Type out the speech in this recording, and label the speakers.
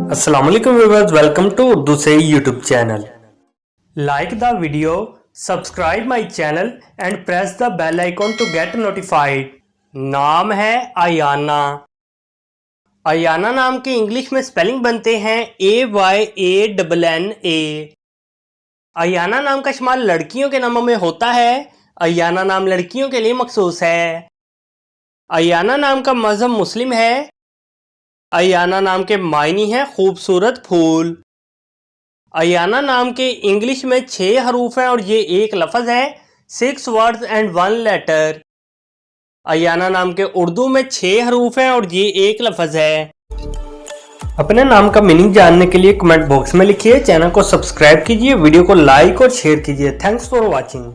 Speaker 1: अस्सलाम वालेकुम viewers, welcome to Urdu से YouTube channel. Like the video, subscribe my channel and press the bell icon to get notified. नाम है अयाना। अयाना नाम के इंग्लिश में स्पेलिंग बनते हैं AYANNA। अयाना नाम का इस्तेमाल लड़कियों के नामों में होता है। अयाना नाम लड़कियों के लिए मखसूस है। अयाना नाम का मजहब मुस्लिम है। अयाना नाम के मायनी है खूबसूरत फूल। अयाना नाम के इंग्लिश में 6 हरूफ हैं और ये एक लफ्ज़ है। 6 वर्ड्स एंड 1 लेटर। अयाना नाम के उर्दू में 6 हरूफ हैं और ये एक लफ्ज़ है। अपने नाम का मीनिंग जानने के लिए कमेंट बॉक्स में लिखिए। चैनल को सब्सक्राइब कीजिए, वीडियो को लाइक और शेयर कीजिए। Thanks for watching.